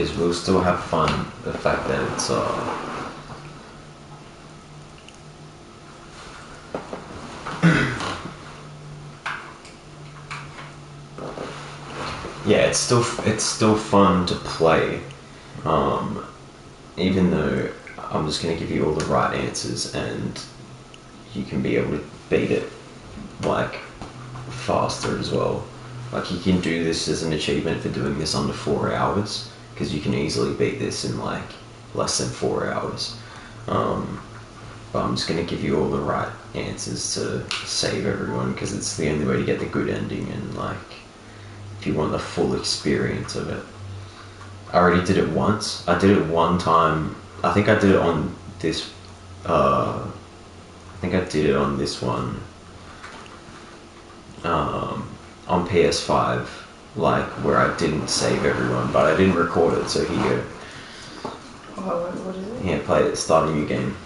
because we'll still have fun. The fact that it's yeah, it's still fun to play, even though I'm just gonna give you all the right answers and you can be able to beat it like faster as well. Like you can do this as an achievement for doing this under 4 hours, because you can easily beat this in like less than 4 hours. But I'm just gonna give you all the right answers to save everyone, because it's the only way to get the good ending, and like if you want the full experience of it. I already did it once. I did it one time. I think I did it on this. I think I did it on this one. On PS5, like where I didn't save everyone, but I didn't record it. So here you go. What is it? Yeah, play it. Start a new game.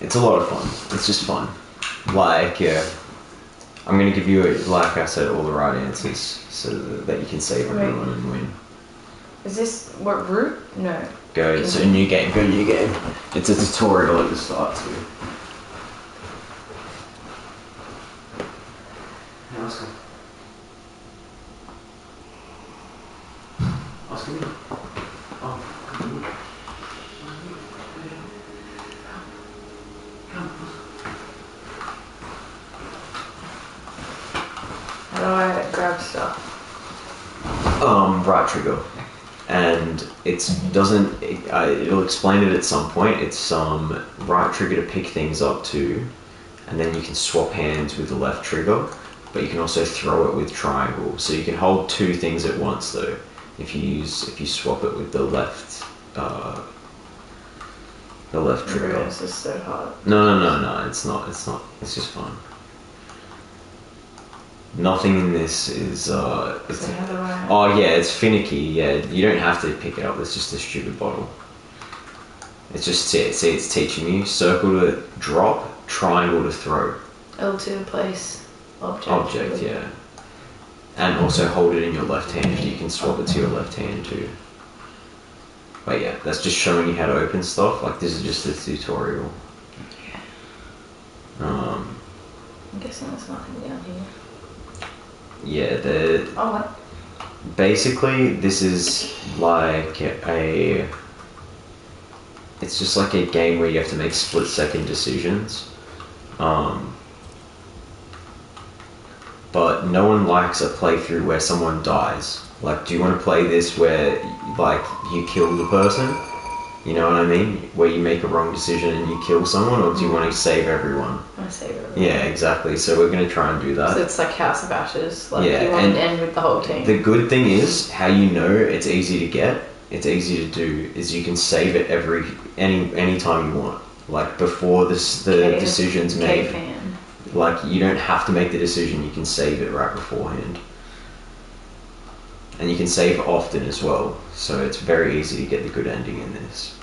It's a lot of fun. It's just fun. Like, yeah. I'm gonna give you, like I said, all the right answers so that you can save everyone and win. Is this what route? No. Go. It's a new game. Go new game. It's a tutorial at the start too. Oscar. Oscar. Oh. How do I grab stuff? Right trigger, and it'll explain it at some point. It's right trigger to pick things up too, and then you can swap hands with the left trigger, but you can also throw it with triangle. So you can hold two things at once though, if you swap it with the left trigger. This is so hard. No, it's not. It's just fun. Nothing in this is So how do I... oh yeah, it's finicky. Yeah, you don't have to pick it up. It's just a stupid bottle. It's just it's teaching you circle to drop, triangle to throw. L2 place object. Object, yeah. And also hold it in your left hand. You can swap it to your left hand too. But yeah, that's just showing you how to open stuff. Like this is just a tutorial. I'm guessing there's nothing down here. Yeah, Oh, what? basically this is like it's just like a game where you have to make split-second decisions. But no one likes a playthrough where someone dies. Like, do you want to play this where like you kill the person? You know what I mean? Where you make a wrong decision and you kill someone, or do you want to save everyone? I want to save everyone. Yeah, exactly. So we're going to try and do that. So it's like House of Ashes. Like Yeah, you want and to end with the whole team. The good thing is, how you know it's easy to get, it's easy to do, is you can save it any time you want. Like before the decision's made. Like you don't have to make the decision, you can save it right beforehand. And you can save often as well, so it's very easy to get the good ending in this.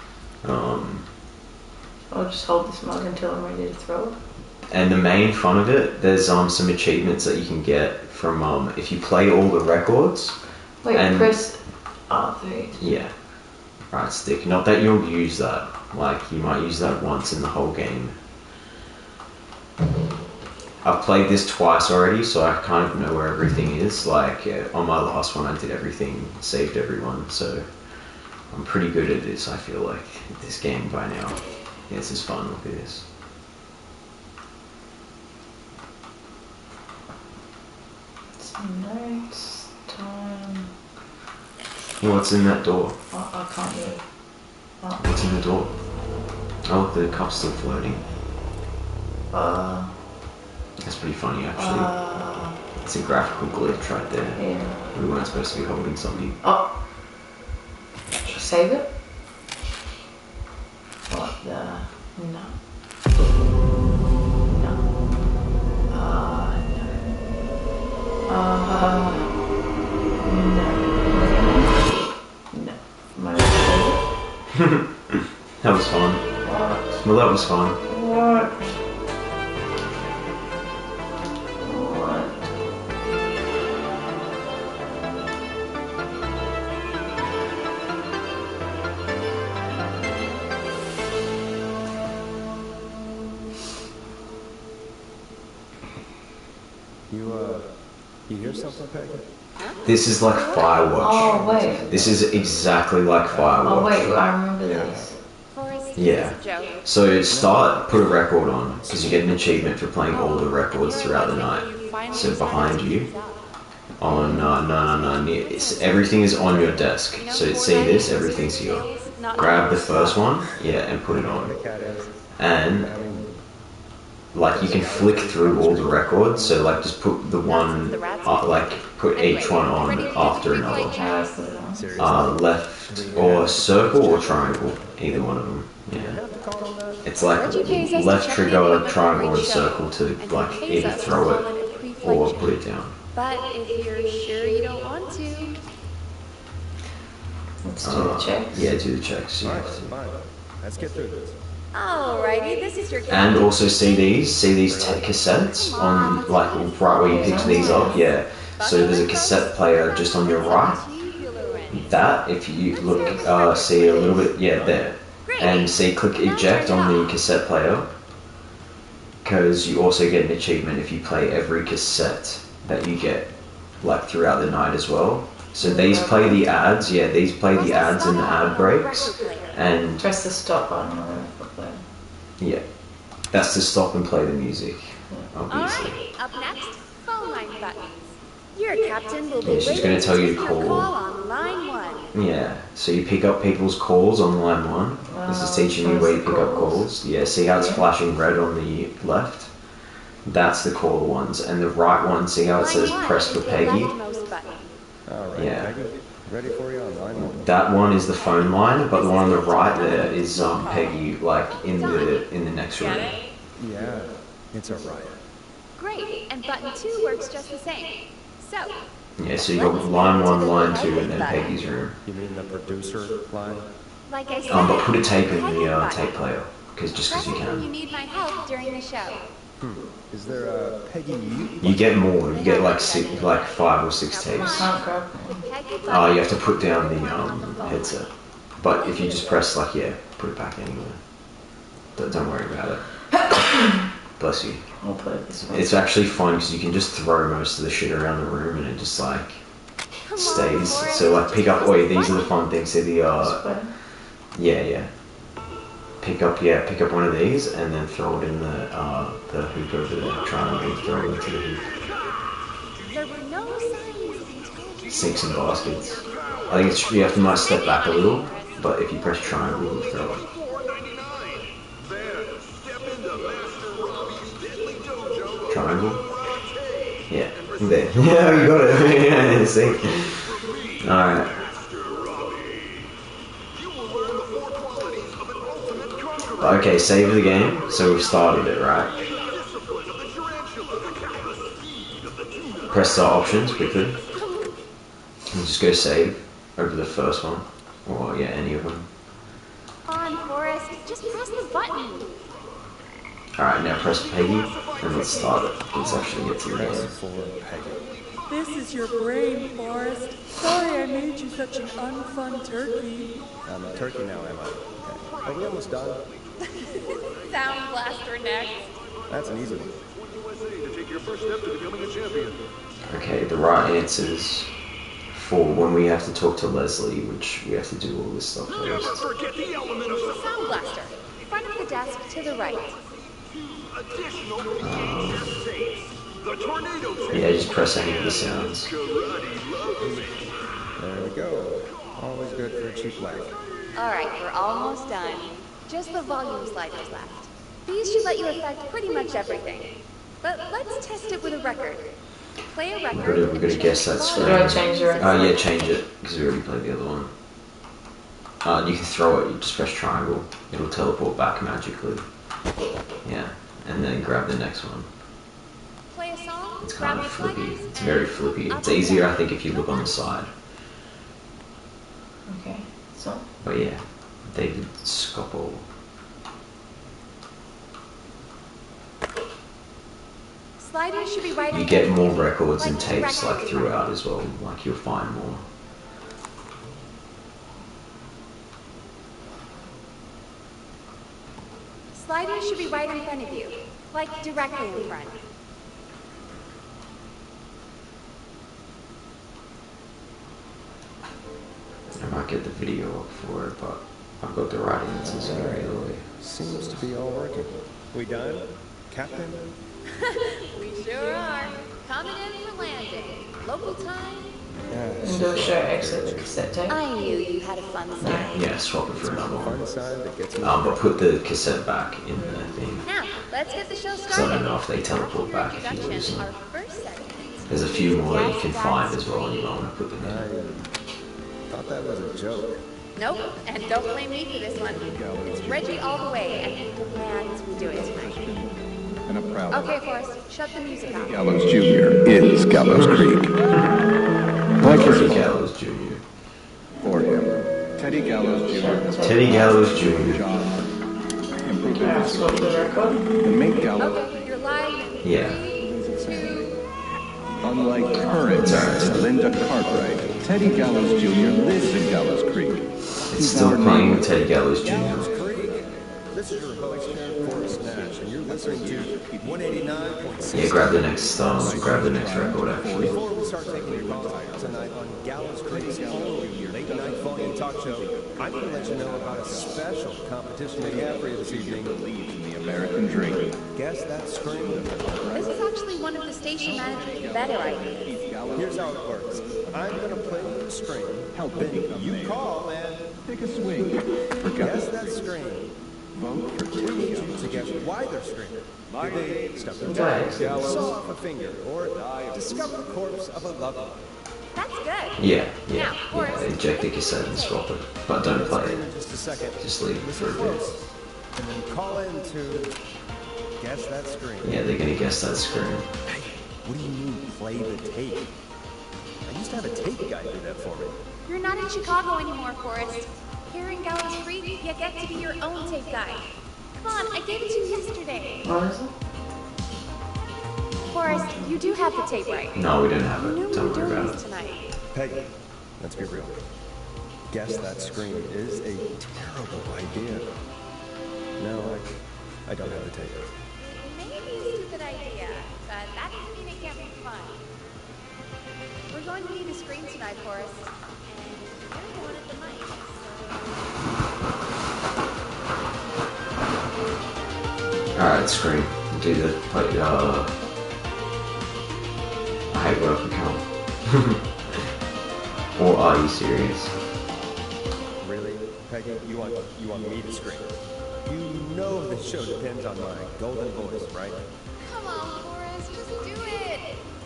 I'll just hold this mug until I'm ready to throw it. And the main fun of it, there's some achievements that you can get from if you play all the records. Wait, press R3. Yeah, right stick. Not that you'll use that. Like you might use that once in the whole game. I've played this twice already, so I kind of know where everything is. Like on my last one, I did everything, saved everyone, so I'm pretty good at this. I feel like this game by now. Yeah, this is fun. Look at this. Notes, time. What's in that door? I can't do it. Oh. What's in the door? Oh, the cup's still floating. That's pretty funny, actually. It's a graphical glitch right there. Yeah. We weren't supposed to be holding something. Oh. Should I save it? What the? No. No. No. No. Am I gonna save it? That was fun. What? Well, that was fun. What? You hear something, Peggy? This is like Firewatch. Oh, wait. This is exactly like Firewatch. Oh, wait, I remember this. Yeah. So start, put a record on, because you get an achievement for playing all the records throughout the night. So behind you, on, everything is on your desk. So see this, everything's here. Grab the first one, yeah, and put it on. And like you can flick through all the records, so like just put the one, like put each one on after another. Left or circle or triangle, either one of them. Yeah. It's like left trigger, triangle, and circle to like either throw it or put it down. But if you're sure you don't want to. Let's do the checks. Yeah, do the checks. You have to. Fine. Let's get through this. Alrighty, this is your And also CDs, see these cassettes on like right where you picked these up. Yeah. So there's a cassette player just on your right. That, if you look, see a little bit, yeah, there. And see, click eject on the cassette player, because you also get an achievement if you play every cassette that you get, like throughout the night as well. So these play the ads, yeah, these play the ads and the ad breaks, and Press the stop button on the player. yeah, that's to stop and play the music, obviously. Alright, up next, phone line buttons. Your captain will be Yeah, she's waiting gonna tell you take to your call. on line 1. Yeah, so you pick up people's calls on line 1. This is teaching you where you pick up calls. Yeah, see how it's flashing red on the left? That's the caller ones. And the right one, see how it says press for Peggy? All right, Yeah. Peggy. Ready for you on line 1. That one is the phone line, but the one on the right there is Peggy, like in the next room. Yeah, it's a riot. Great, and button 2 works just the same. So, Yeah, so you got line 1, line 2, and then Peggy's room. You mean the producer line? like I said, But put a tape in the tape player, just because you press it when you can. need my help during the show. Is there a Peggy mute? You get more. You get like 5 or 6 tapes. Can't grab Peggy You button. have to put down the headset. But if you just press like, yeah, put it back anywhere. Don't worry about it. Bless you. I'll put it this way. It's actually fun because you can just throw most of the shit around the room and it just like Come on, stays. Forrest, So like pick up, just wait, press these are the fun things. So the, This way. yeah. Pick up one of these and then throw it in the hoop over there. Try and throw it into the hoop. There were no signs of intelligence. Sinks and baskets. I think you have to might step back a little, but if you press triangle, you throw it. Triangle? Yeah. There. Yeah, you got it. Yeah, see? Alright. Okay, save the game. So we've started it, right? Press start options quickly. And just go save over the first one. Or yeah, any of them. On, Forrest, just press the button. Alright, now press Peggy and let's start it. Let's actually get to the Press game. for Peggy. This is your brain, Forrest. Sorry I made you such an unfun turkey. I'm a turkey now, am I? Okay. Are we almost done? Sound blaster next. That's an easy one. Okay, the right answers for when we have to talk to Leslie, which we have to do all this stuff first. Sound blaster. Front of the desk to the right. Yeah, just press any of the sounds. There we go. Always good for a cheap laugh. Alright, we're almost done. Just the volume sliders left. These should let you affect pretty much everything. But let's test it with a record. Play a record. We're gonna guess that screen. Do I change the record? Yeah, change it, because we already played the other one. You can throw it, you just press triangle. It'll teleport back magically. Yeah, and then grab the next one. Play a song. It's grab kind of your flippy. sliders, It's very and flippy. up It's and easier, down. I think, if you look on the side. Okay, so But yeah, David Scopel. Sliders should be right You on get top. more records and Like tapes record like throughout as well. Like you'll find more. Sliders should be right in front of you. Like directly in front. get the video up for it, but I've got the right answers here either way. Seems to be all working. We done, Captain? We sure are. Coming in for landing. Local time. And do a show exit the cassette tape. I knew you had a fun side. Yeah, swap it for another one. Fun side that gets me. But put the cassette back in the thing. Now, let's get the show Because I don't started. know if they teleport back if you lose Introduction, them. our first segment. There's a few more that you can find as well, and you might want to put them I in. thought that was a joke. Nope, and don't blame me for this one. It's Reggie all the way, and he demands we do it tonight. And a proud Okay, Forrest, shut the music off. Gallows Jr. is Gallows Creek. Like his Teddy father, Gallows Jr. for him, Teddy Gallows Jr. has Teddy Gallows a Jr. job improving Yeah, his swap the record. to make Gallows, Okay, you're live in Yeah. 3, 2, unlike current Linda Cartwright. Teddy Gallows Jr. lives in Gallows Creek. It's still playing with Teddy Gallows Gallows Jr. Creek. This is your host, Forrest Nash, and you're listening to 189.6. Yeah, grab the next record actually. Before we start taking your calls tonight on Gallows Creek's only late night phone-in talk show, I'm going to let you know about a special competition we have for you this evening. Believes in the American dream. Guess that scream. This is actually one of the station manager's better ideas. Here's how it works. I'm going to play you a scream. Help Then him become you mayor. call and Take a swing for guess Gallows that Creek. scream. Vote for We Teddy need you Gallows to guess Jr. why they're screaming. Did they stub their Right. toe, saw off a finger, or discover the corpse of a loved one? That's good. Yeah, Now, yeah. Forrest, Eject the cassette and swap it. But don't play In it. just a second. Just leave it for Listen a bit. close, and then call in to guess that scream. Yeah, they're gonna guess that scream. Hey, what do you mean play the tape? I used to have a tape guy do that for me. You're not in Chicago anymore, Forrest. Here in Gallows Creek, you get to be your own tape guy. Come on, I gave it to you yesterday. Honestly? Forrest, you do have the tape right. No, we don't have You knew it. we Don't were worry doing about this it. tonight. Peggy, let's be real. Guess that scream is a terrible idea. No, I don't have the tape. Maybe a stupid idea, but that doesn't mean it can't be fun. We're going to need a screen tonight, Forrest. And you're the one at the mic, Alright, scream. Do the play. I hate where I can count. Or are you serious? Really, Peggy? You want me to scream? You know the show depends on my golden voice, right? Come on, Forrest, just do it.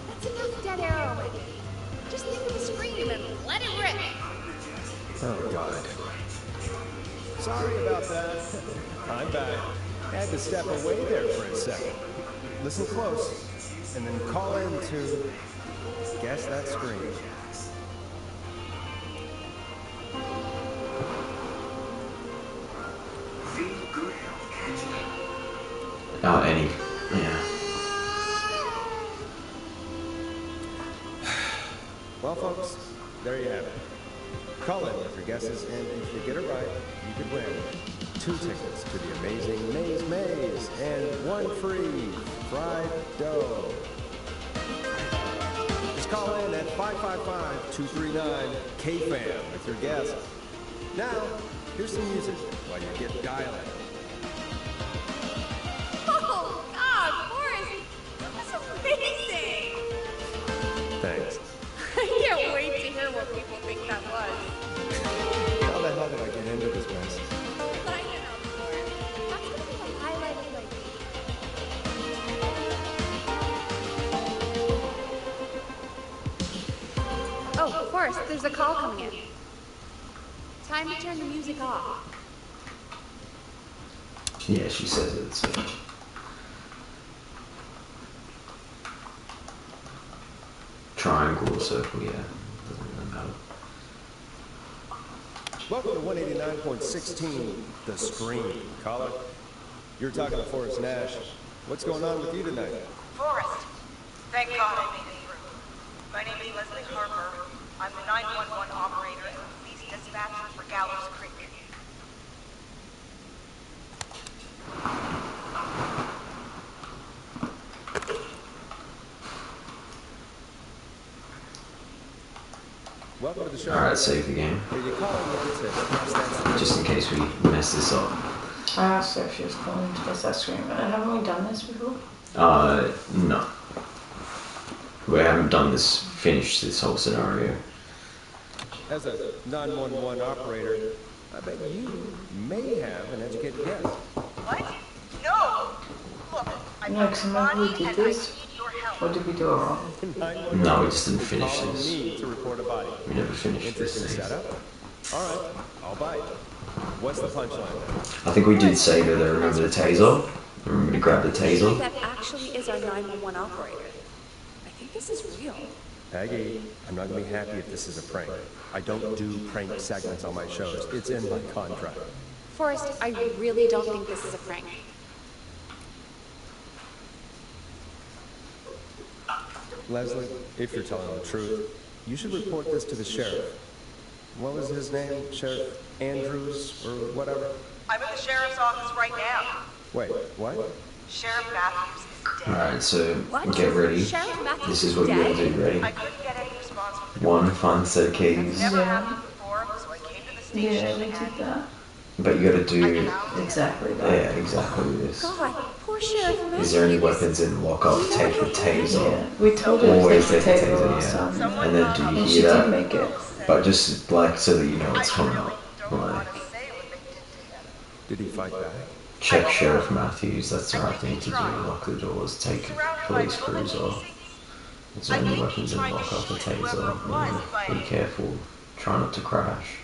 That's enough dead air already. Just think of a scream and let it rip. Oh, God. Sorry about that. I'm back. Had to step away there for a second. Listen close, and then call in to guess that scream. Oh, any. Yeah. Well, folks, there you have it. Call in with your guesses, and if you get it right, you could win 2 tickets to the amazing Maze Maze and 1 free fried dough. Just call in at 555-239-KFAM with your guess. Now, here's some music while you get dialing. Oh, God, Forrest, that was amazing. Thanks. I can't wait to hear what people think that was. How the hell did I get into this mess? I don't know, Forrest. That's going to be the highlight of my week. Oh, Forrest, there's a call coming in. Time to turn the music off. Yeah, she says it. So. Triangle or circle, yeah. Doesn't really matter. Welcome to 189.16, The Scream. Caller, you're talking to Forrest Nash. What's going on with you tonight? Forrest, thank God I made it through. My name is Leslie Harper. I'm the 911 operator and police dispatcher for Gallows Creek. Welcome to the show. Alright, save the game. Are you calling in to catch that Just in case we mess this up. I asked her if she was calling to get that screen, but haven't we done this before? No. We haven't done this, finished this whole scenario. As a 911 operator, I bet you may have an educated guess. What? No! Look, I'm No, because remember we did this? need your help. Or did we do it wrong? 911 No, we just didn't finish calling this. me to report a body. We never finished Interesting this thing. setup. All right, I'll bite. What's the punchline? I think we did say that I remember the taser. I remember to grab the taser. That actually is our 911 operator. I think this is real. Aggie, I'm not gonna be happy if this is a prank. I don't do prank segments on my shows. It's in my contract. Forrest, I really don't think this is a prank. Leslie, if you're telling the truth, you should report this to the sheriff. What was his name? Sheriff Andrews or whatever? I'm at the sheriff's office right now. Wait, what? Sheriff Matthews is dead. Alright, so What? get ready. Sheriff Matthews This is what you dead? gotta do, ready? I couldn't get any response from the One fun set of keys. Never Yeah. happened before, so I came to the Yeah, station we and did that. But you gotta do, Exactly yeah, that. exactly this. God, poor Sheriff Matthews. Is there any weapons in lockup? Take the taser. Yeah, we told her to Always take the take the table taser, last yeah. time. And then do you And she hear did that? make it. But just like so that you know what's coming up. don't Like, want to say what they did to him. Did he fight back? check Sheriff Matthews, that's the right thing to do. Lock the doors, take police cruiser. Is there any weapons in lockup? A taser. Yeah. Be careful. Try not to crash.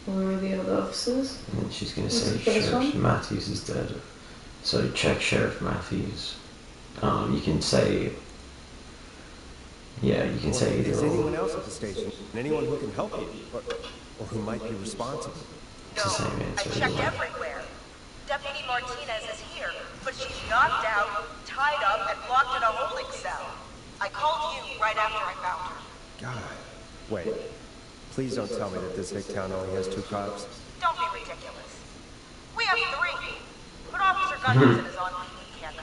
Where were the other officers? And then she's gonna What's say the first Sheriff one? Matthews is dead. So check Sheriff Matthews. You can say, yeah, you can say Is either anyone or. else at the station? Anyone who can help you? Or who might be responsible? It's the same I answer. checked everywhere. Deputy Martinez is here, but she's knocked out, tied up, and locked in a holding cell. I called you right after I found her. God. Wait. Please don't tell me that this hick town only has 2 cops. Don't be ridiculous. We have 3. But Officer Gunderson is on weekend.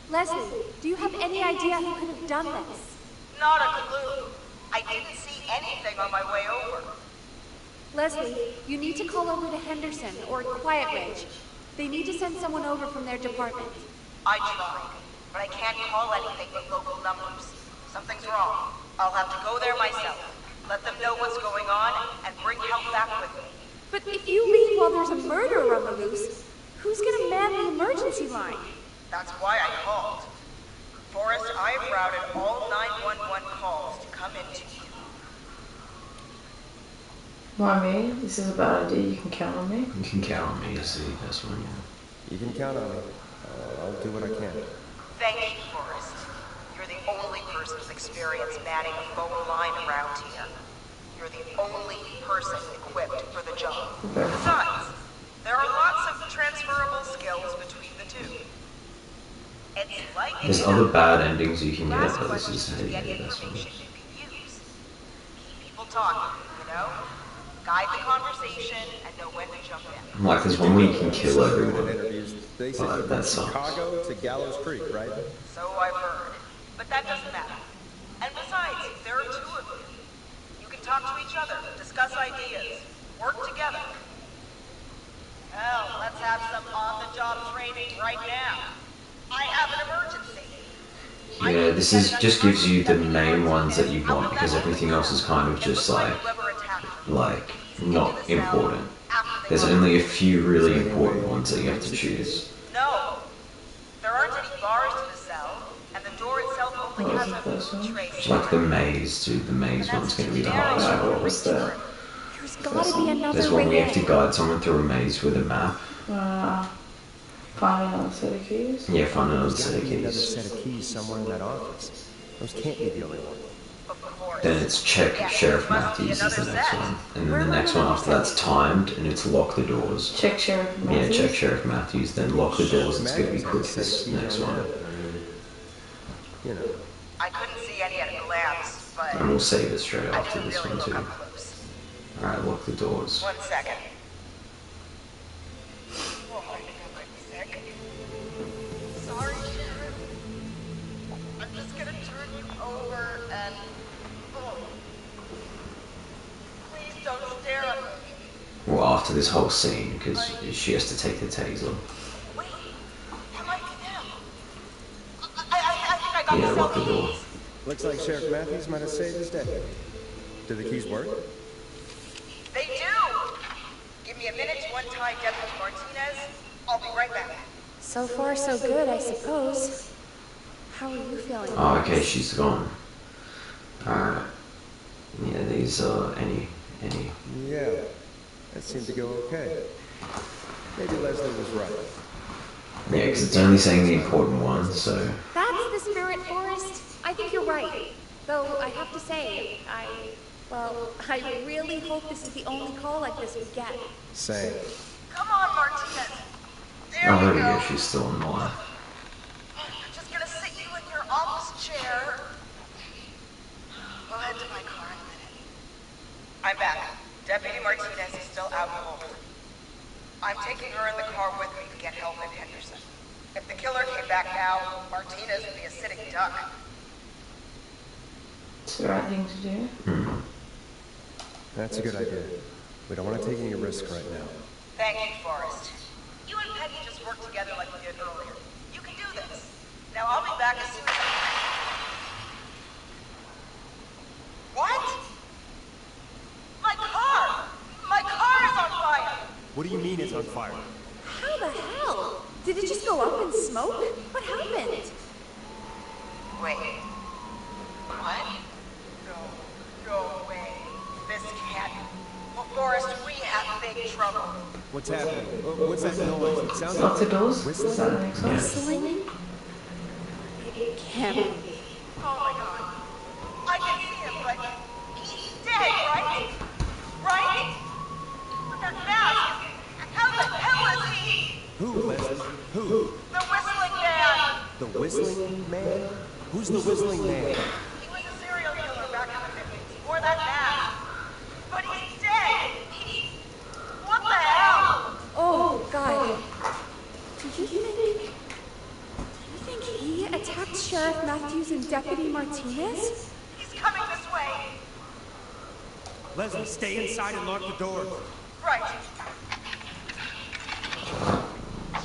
Leslie, do you have any idea who could have done this? Not a clue. I didn't see anything on my way over. Leslie, you need to call over to Henderson or Quiet Ridge. They need to send someone over from their department. I tried, but I can't call anything but local numbers. Something's wrong. I'll have to go there myself. Let them know what's going on and bring help back with me. But if you leave while there's a murderer on the loose, who's gonna man the emergency line? That's why I called. Forrest, I've routed all 911 calls to come into you. Why me? This is a bad idea. You can count on me. You can count on me to see this one, yeah. You can count on me. I'll do what I can. Thank you, Forrest. You're the only person with experience manning a phone line around here. You're the only person equipped for the job. Besides, there are lots of transferable skills between the two. It's like There's other bad endings you can get, Ask but this questions is how to you get get this one. information you can use. Keep people talking, you know? Guide the conversation and know when to jump in. Like, there's one where you can kill In everyone. interviews, they said But you're that from sucks. Chicago to Gallows Creek, right? So I've heard. But that doesn't matter. And besides, there are 2 of you. You can talk to each other, discuss ideas, work together. Hell, let's have some on-the-job training right now. I have an emergency. Yeah, this is just gives you the main ones that you want because everything else is kind of just like not important. There's only a few really important ones that you have to choose. No. There aren't any bars to the cell, and the door itself only has a food tray. It's like the maze, dude. The maze one's gonna be the hardest What one. was that? There's gotta be another There's one where way you have to in. guide someone through a maze with a map. Find another set of keys. Yeah, find another There's set gotta of be another keys. set of keys somewhere in that office. Those can't be the only one. Of course. Then it's check Sheriff Matthews is the next one. And then the next one after that's timed and it's lock the doors. Check Sheriff Yeah, Matthews. check Sheriff Matthews, then lock the doors. It's gonna be quick Set of this keys next on one. that. I mean, you know. I couldn't see any at a glance, but And we'll save it straight I after didn't this really one look too. up close. Alright, lock the doors. 1 second. Oh, I think I might be sick. Sorry, Sheriff. I'm just gonna turn you over and... Oh. don't stare at me. Well, after this whole scene, because she has to take the taser. Wait, that might be them. I think I got Yeah, the lock the cell door. keys. Looks like Sheriff Matthews might have saved his deputy. Do the keys work? They do. Give me a minute to untie Deputy Martinez. I'll be right back. So far, so good, I suppose. How are you feeling? Oh, okay, she's gone. Alright. Yeah, these are any. Yeah, that seemed to go okay. Maybe Leslie was right. Yeah, because it's only saying the important ones, so. That's the spirit, Forrest. I think you're right. Though I have to say, I really hope this is the only call like this we get. Same. Come on, Martinez. There Oh, there we we go. go, she's still in line. I'm just gonna sit you in your office chair. We'll head to my car in a minute. I'm back. Deputy Martinez is still out cold. I'm taking her in the car with me to get help in Henderson. If the killer came back now, Martinez would be a sitting duck. It's the right thing to do. That's a good idea. We don't want to take any risk right now. Thank you, Forrest. You and Peggy just worked together like we did earlier. You can do this. Now I'll be back as soon as What? My car! My car is on fire! What do you mean it's on fire? How the hell? Did it just go up in smoke? What happened? Wait. What? No way. This can't. Well, Forrest, we have big trouble. What's happening? What's that noise? It sounds Lock the like doors. Does whistling. that make sense? Whistling? It can't be. Oh my god. I can see him, but he's dead, right? Right? With that mask. How the hell is he? Who, Leslie? Who? The whistling man. The whistling man? Who's the whistling man? He was a serial killer back in the 50s. He wore that mask. But he's dead. What the hell? Oh, God. Do you think he attacked Sheriff Matthews and Deputy Martinez? He's coming this way. Leslie, stay inside and lock the doors. Right.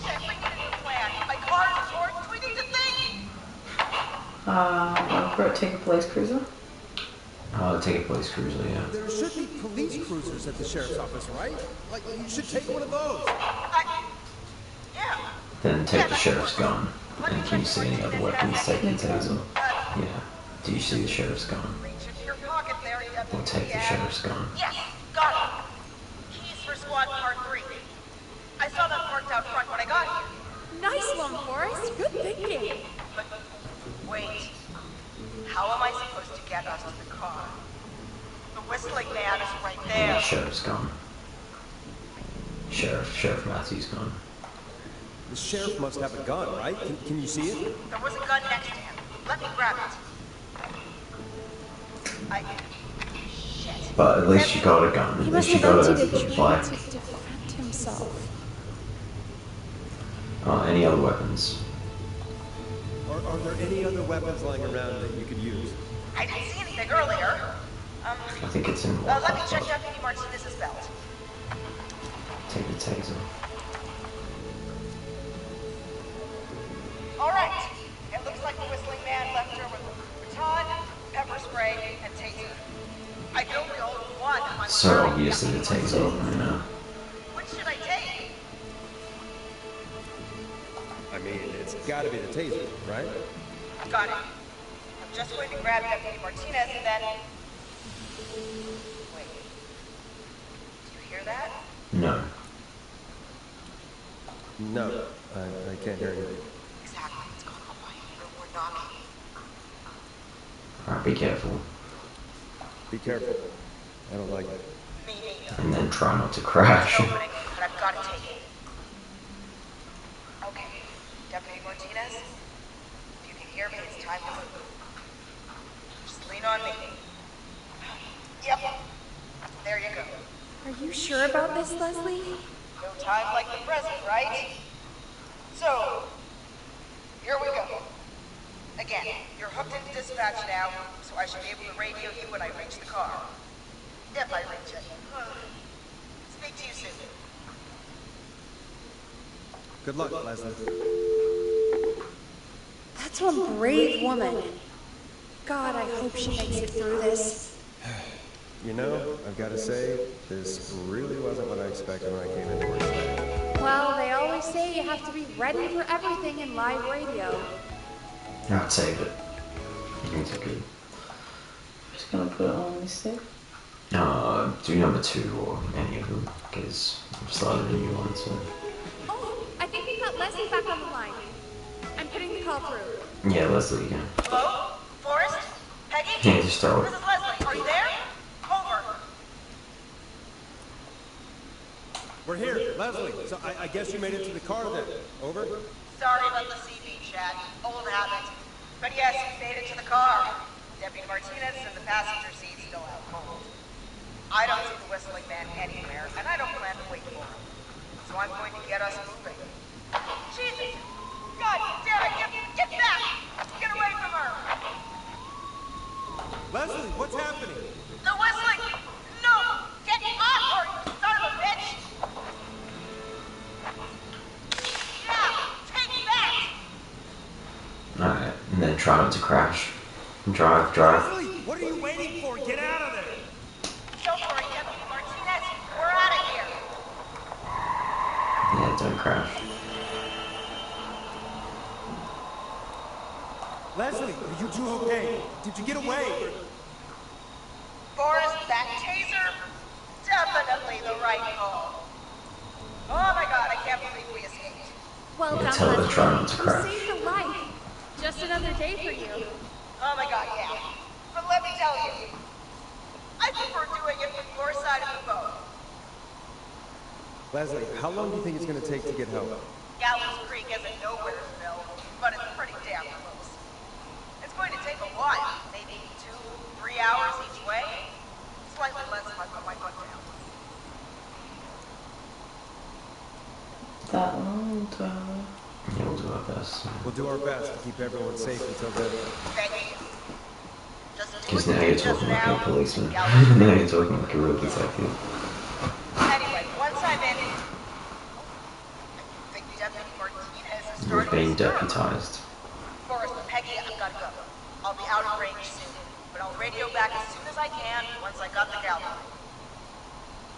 Shit, we need a new plan. My car is torn. We need to think. Take a police cruiser. Take a police cruiser, yeah. There should be police cruisers at the sheriff's office, right? Like, you should take one of those. Yeah. Then take the sheriff's gun. And can you see any other weapons? Take the taser. Yeah. Do you see the sheriff's gun? Reach into your pocket there, Deputy. Or take the sheriff's gun. Yes, got it. Keys for squad car 3. I saw them parked out front when I got here. Nice one, Forrest. Good thinking. But wait. How am I supposed to get us to the car? The whistling man is right And there. the sheriff's gun. Sheriff Matthews' gun. The sheriff must have a gun, right? Can you see it? There was a gun next to him. Let me grab it. Shit. But at least you got a gun. He At must least you have got emptied it a trying like to defend himself. any other weapons. Are there any other weapons lying around that you could use? I didn't see anything earlier. I think it's in one. Let me check Deputy Martinez's belt. Take the taser. All right. It looks like the whistling man left her with a baton, pepper spray, and taser. I can only hold one on So obviously the taser, you know. Which should I take? I mean, it's gotta be the taser, right? Got it. I'm just going to grab Deputy Martinez and then... Wait. Do you hear that? No. No, I can't hear you. Exactly. It's gone quiet. We're knocking. Alright, be careful. Be careful. I don't like it. Me neither. And then try not to crash. It's opening, but I've got to take it. Okay. Deputy Martinez, if you can hear me, it's time to move. Just lean on me. Yep. There you go. Are you sure about this, Leslie? No time like the present, right? So, here we go. Again, you're hooked into dispatch now, so I should be able to radio you when I reach the car. If I reach it. Speak to you soon. Good luck, Leslie. That's one brave woman. God, I hope she makes it through this. You know, I've got to say, this really wasn't what I expected when I came into work today. Well, they always say you have to be ready for everything in live radio. I'd save it. Things are good. Just gonna put it on this thing. Do number 2 or any of them, because I've started a new one, so. Oh, I think we've got Leslie back on the line. I'm putting the call through. Yeah, Leslie again. Hello? Forrest? Peggy? Yeah, just throw it. This is Leslie. Are you there? Over. We're here, Leslie. So I guess you made it to the car then. Over? Sorry about the CV chat. Old habit. But yes, we made it to the car. Deputy Martinez in the passenger seat still out cold. I don't see the whistling man anywhere, and I don't plan to wait for him. So I'm going to get us moving. Jesus! God damn it! Get back! Get away from her! Leslie, what's happening? The whistling! No! Get off her, you son of a bitch! Yeah! Take that! Alright, and then try not to crash. Drive. Leslie, what are you waiting for? Get out of there! Don't worry, Deputy Martinez. We're out of here. Yeah, don't crash. Leslie, are you two okay? Did you get away? Forrest, that taser? Definitely the right call. Oh my god, I can't believe we escaped. Well Yeah, done, tell her to Leslie. try not to crash. You saved a life. Just another day for you. Oh my god, yeah. But let me tell you, I prefer doing it from your side of the boat. Leslie, how long do you think it's going to take to get help? Gallows Creek isn't nowhere, Phil, but it's pretty damn close. It's going to take a while, maybe 2-3 hours each way. Slightly less if I put my foot down. That long, 12 hours. Yeah, we'll do our best. We'll do our best to keep everyone safe until then. Thank you. Just do Because what now you you're did just talking like now. a policeman. Gallows Creek. Now you're talking like a real detective. Anyway, once I'm in, I think Deputy Martinez is We're starting being to stir. deputized. Forrest and Peggy, I've got to go. I'll be out of range soon, but I'll radio back as soon as I can once I got the gallery.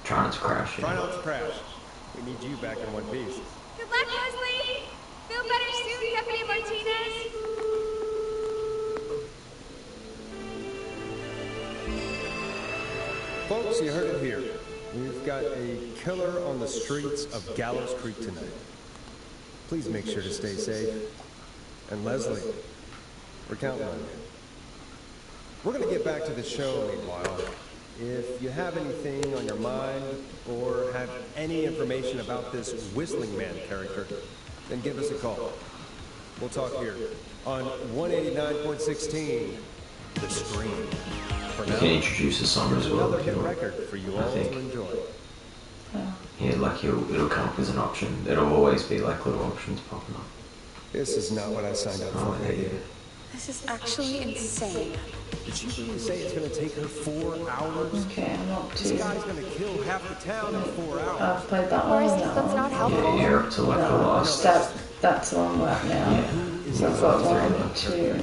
Try not to crash. Try Yeah. not to crash. We need you back in one piece. Good luck, Leslie. Feel better soon, Deputy Martinez. Folks, you heard it here. We've got a killer on the streets of Gallows Creek tonight. Please make sure to stay safe. And Leslie, we're counting on you. We're going to get back to the show meanwhile. If you have anything on your mind or have any information about this Whistling Man character, then give us a call. We'll talk here on 189.16, The Scream. For You now, can introduce a song as well another if you hit want. record for you I all think. to enjoy. Yeah, like it'll come up as an option. It'll always be like little options popping up. This is not what I signed up Oh, for, yeah, baby. yeah. This is actually insane. Did she really say it's going to take her 4 hours? Okay, I'm up This to. guy's going to kill half the town in 4 hours. I've played that Or one. is and it that that's one. not Yeah, helpful? you're up to like the No, last. that's the one we're at now. Yeah. So I've got 1, 2,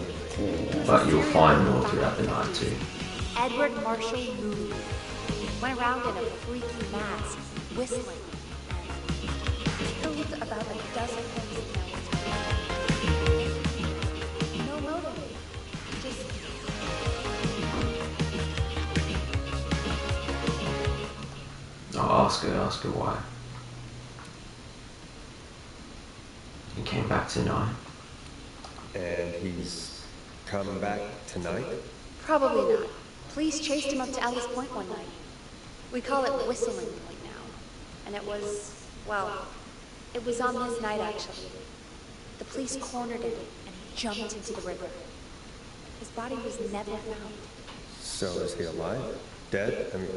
3. But you'll find more throughout the night too. Edward Marshall Moody went around in a freaky mask, whistling, and killed about a dozen things in no motive. Just I'll ask her why. He came back tonight. And he's coming back tonight? probably not. Police chased him up to Ellis Point one night. We call it Whistling Point now. And it was, well, it was on this night actually. The police cornered him and he jumped into the river. His body was never found. So is he alive? Dead? I mean,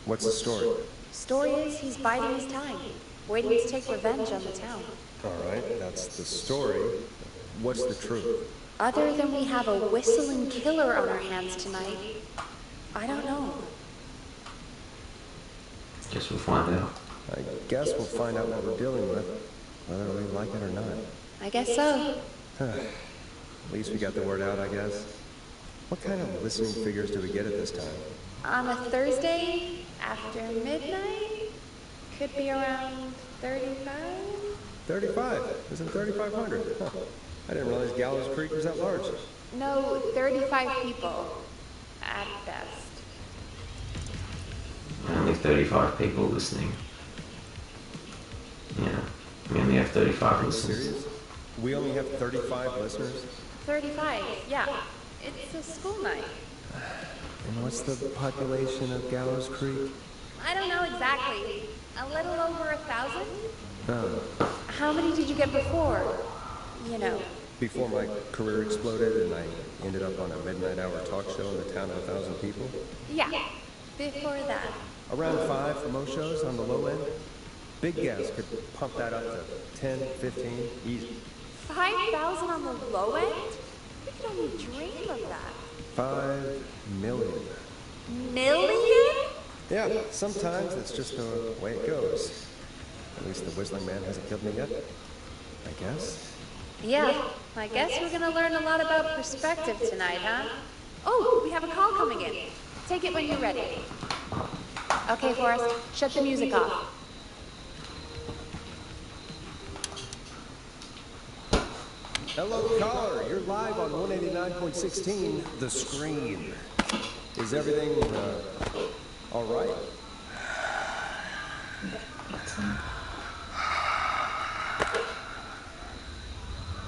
what's the story? Story is he's biding his time, waiting to take revenge on the town. All right, that's the story. What's the truth? Other than we have a whistling killer on our hands tonight, I don't know. Guess we'll find out. I guess we'll find out what we're dealing with, whether we like it or not. I guess so. At least we got the word out, I guess. What kind of listening figures do we get at this time? On a Thursday after midnight, could be around 35. 35. Isn't 3,500? Huh. I didn't realize Gallows Creek was that large. No, 35 people at best. Only 35 people listening. Yeah, we only have 35 listeners. Serious? We only have 35 listeners? 35, yeah. It's a school night. And what's the population of Gallows Creek? I don't know exactly. A little over 1,000? Oh. How many did you get before? You know. Before my career exploded and I ended up on a midnight hour talk show in the town of 1,000 people? Yeah, before that. Around 5 for most shows on the low end. Big gas could pump that up to 10, 15, easy. 5,000 on the low end? We could only dream of that. 5 million. Million? Yeah, sometimes it's just the way it goes. At least the Whistling Man hasn't killed me yet, I guess. Yeah, I guess we're gonna learn a lot about perspective tonight, huh? Oh, we have a call coming in. Take it when you're ready. Okay, Forrest, shut the music off. Hello, caller. You're live on 189.16, The Screen. Is everything, all right?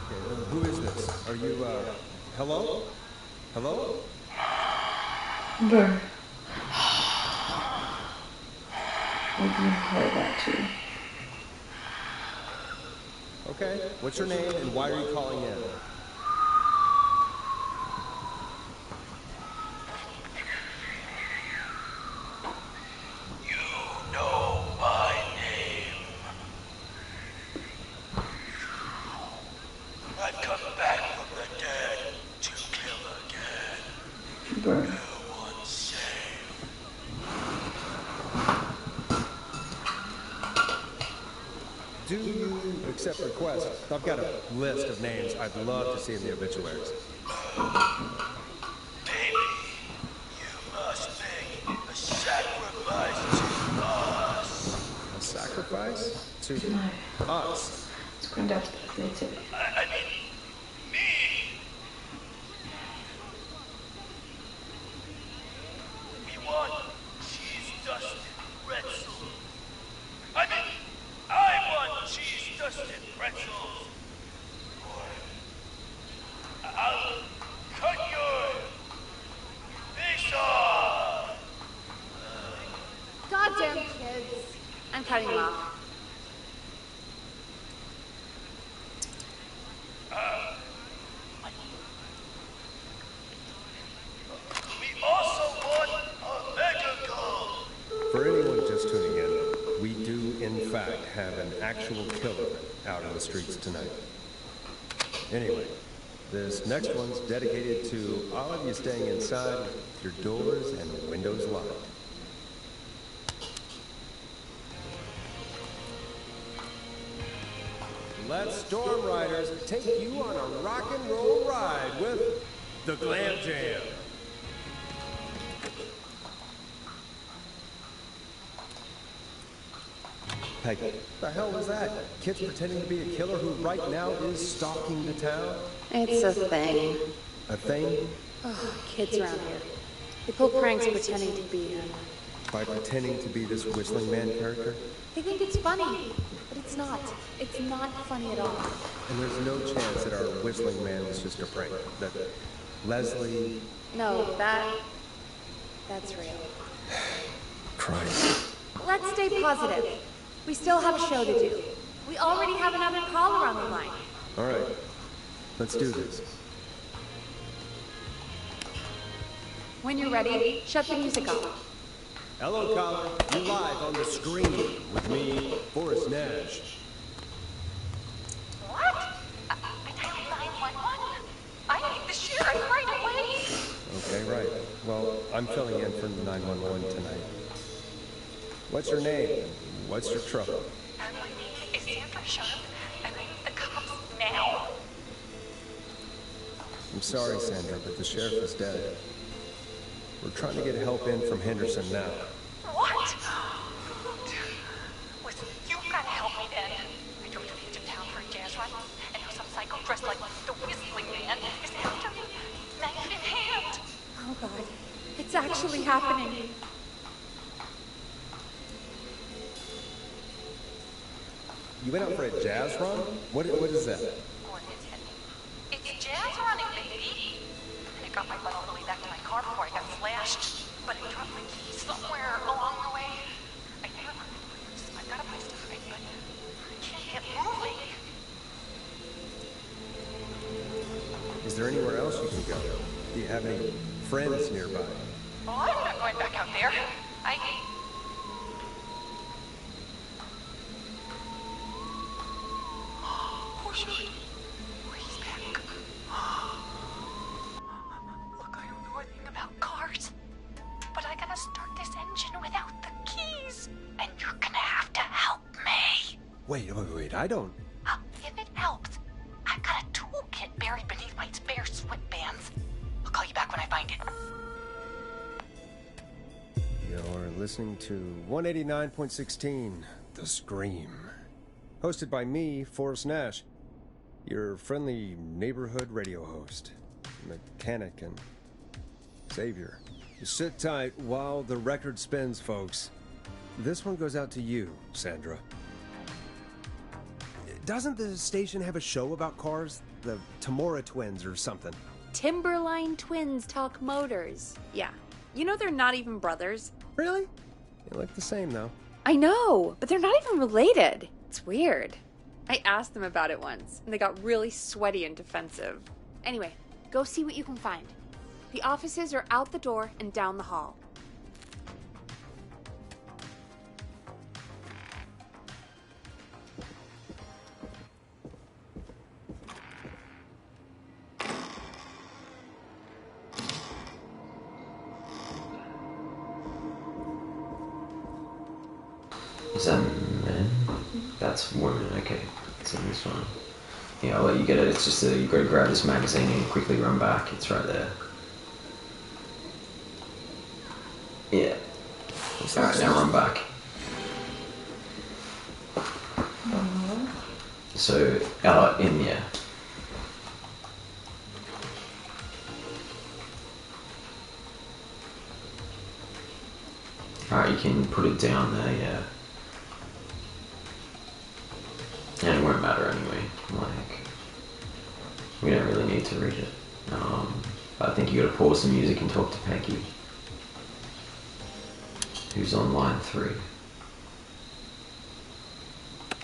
Okay, who is this? Are you, hello? Hello? Burr. We can play that too. Okay, what's your name and why are you calling in? You know my name. I've come back from the dead to kill again. Burr. No one's safe. Do you accept requests? I've got a list of names I'd love to see in the obituaries. Baby, you must make a sacrifice to us. A sacrifice? To us? Screened later. I mean, me. We want cheese-dusted pretzels. I want cheese-dusted pretzels. Or I'll cut your face off. Goddamn kids. I'm cutting them off. We also want a mega goal. For anyone just tuning in, we do in fact have an actual killer out in the streets tonight. Anyway, this next one's dedicated to all of you staying inside with your doors and windows locked. Let Storm Riders take you on a rock and roll ride with the Glam Jam. Hey, what the hell was that? Kids pretending to be a killer who right now is stalking the town? It's a thing. A thing? Oh, kids around here. They pull pranks pretending to be him. By pretending to be this Whistling Man character? They think it's funny, but it's not. It's not funny at all. And there's no chance that our Whistling Man was just a prank. That Leslie... No, that's real. Christ. Let's stay positive. We still have a show to do. We already have another caller on the line. All right, let's do this. When you're ready, shut the music off. Hello, caller. You're live on The Screen with me, Forrest Nash. What? I dialed 911. I need the sheriff right away. Okay, right. Well, I'm filling in for 911 tonight. What's your name? What's your trouble? My name is Sandra Sharp, and I need the cops now. I'm sorry, Sandra, but the sheriff is dead. We're trying to get help in from Henderson now. What? Listen, you've got to help me then. I drove to the edge of town for a jazz run, and now some psycho dressed like the Whistling Man is after me, knife in hand. Oh god, it's actually happening. You went out for a jazz run? What is that? What is it? It's jazz running, baby. And I got my butt all the way back to my car before I got slashed. But I dropped my keys somewhere along the way. I never mind the blues. I've got a place to hide, but I can't get moving. Is there anywhere else you can go? Do you have any friends nearby? Well, I'm not going back out there. Oh, shoot. He's back. Look, I don't know anything about cars, but I gotta start this engine without the keys, and you're gonna have to help me. Wait, I don't... If it helps, I've got a toolkit buried beneath my spare sweatbands. I'll call you back when I find it. You're listening to 189.16, The Scream. Hosted by me, Forrest Nash, your friendly neighborhood radio host, mechanic and savior. Sit tight while the record spins, folks. This one goes out to you, Sandra. Doesn't the station have a show about cars? The Tamora twins or something? Timberline Twins Talk Motors. Yeah. You know they're not even brothers. Really? They look the same, though. I know, but they're not even related. It's weird. I asked them about it once, and they got really sweaty and defensive. Anyway, go see what you can find. The offices are out the door and down the hall. Is that men? That's women, okay. It's in this one. Yeah, I'll let you get it. It's just that you've got to grab this magazine and quickly run back. It's right there. Yeah. Alright, now run back. So, in there. Alright, you can put it down there, yeah. And it won't matter anyway, like, we don't really need to read it. I think you gotta pause the music and talk to Peggy, who's on line 3.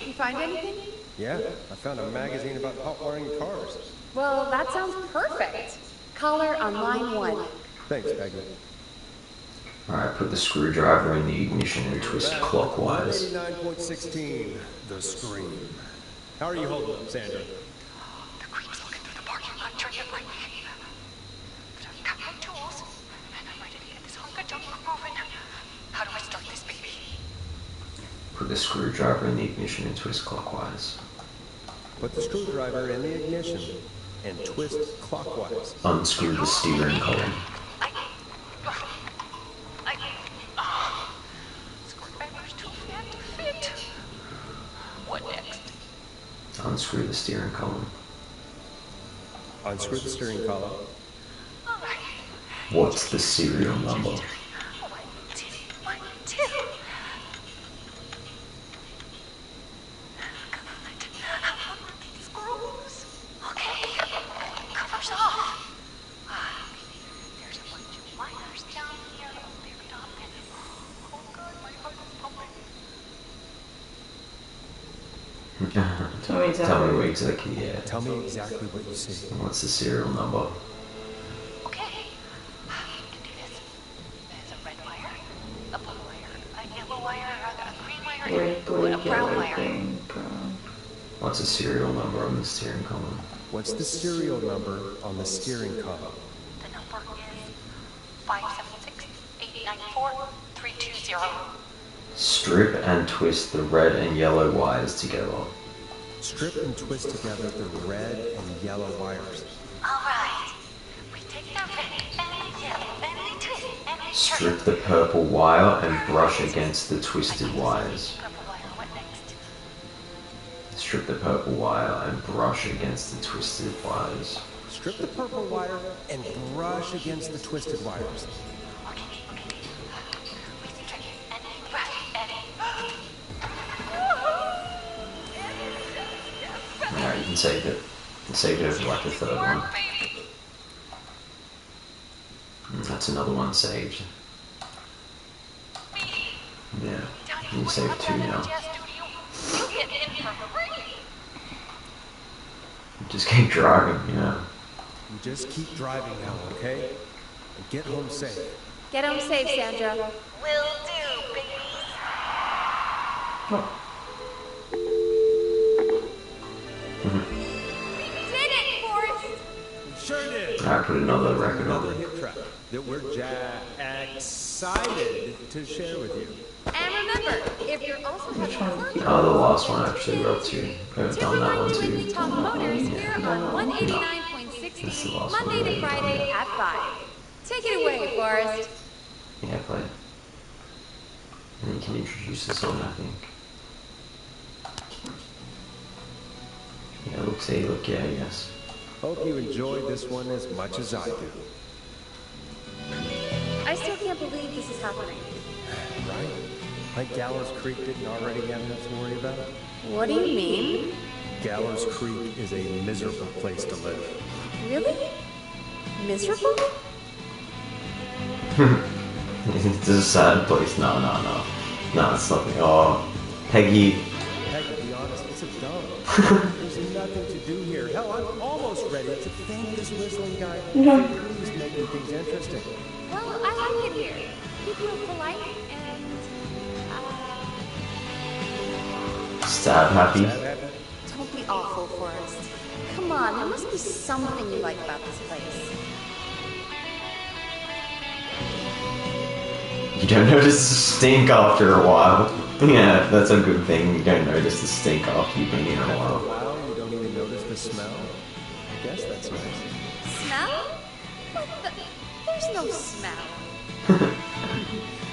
You find anything? Yeah, I found a magazine about hot wiring cars. Well, that sounds perfect. Caller on line 1. Thanks, Peggy. Alright, put the screwdriver in the ignition and twist clockwise. 189.16, The Scream. How are you holding up, Sandra? The creep's looking through the parking lot trying to find me. But I've got my tools, and I'm ready to get this hunk of junk moving. How do I start this baby? Put the screwdriver in the ignition and twist clockwise. Put the screwdriver in the ignition and twist clockwise. Unscrew the steering column. Screwdriver's too fat to fit. What next? Unscrew the steering column. Unscrew the steering column. All right. What's the serial number? 1, 2, 1, 2. Come on. Screws. Okay. Covers off. There's a bunch of wires down here. They're up and oh god, my heart is pumping. Tell me what exactly, yeah. Tell me exactly what you see. What's the serial number? Okay. You can do this. There's a red wire, a blue wire, a yellow wire, a green wire, and a brown wire. What's the serial number on the steering column? What's the serial number on the steering column? The number is 576-894-320. Strip and twist the red and yellow wires together. Strip and twist together the red and yellow wires. Alright. We take the red and the yellow and we twist and we Strip the purple wire and brush against the twisted wires. Purple wire, what next? Strip the purple wire and brush against the twisted wires. Strip the purple wire and brush against the twisted wires. Okay. We strip and brush and... Alright, you can save it. Save it over like the third one. That's another one saved. Yeah, you saved 2 now. Just keep driving, yeah. You just keep driving now, okay? And get home safe. Get home safe, Sandra. Will do, babies. Did it, Forrest! Sure did. I put another record on Another it. hit track that we're excited to share with you. And remember, if you're also having fun, Oh, the last one actually wrote to. I've done that one Weekly too. Talk Motors here on That's the 189.60, last Monday one to I've Friday done. at 5. Take it away, Forrest. Yeah, play it. And you can introduce the song, I think. Yeah, look, yeah, yes. Hope you enjoyed this one as much as I do. I still can't believe this is happening. Right? Like Gallows Creek didn't already have enough to worry about? What do you mean? Gallows Creek is a miserable place to live. Really? Miserable? It's a sad place. No, it's nothing. Oh, Peggy. Heck, to be honest, it's a dump. There's nothing to do here. Hell, I'm almost ready to thank this whistling guy for please making things interesting. Well, I like it here. People are polite and, Stab happy. don't be awful, Forrest. Come on, there must be something you like about this place. You don't notice the stink after a while. Yeah, that's a good thing. You don't notice the stink after you've been here a After a while. while, you don't even notice the smell. I guess that's nice. Smell? There's no smell.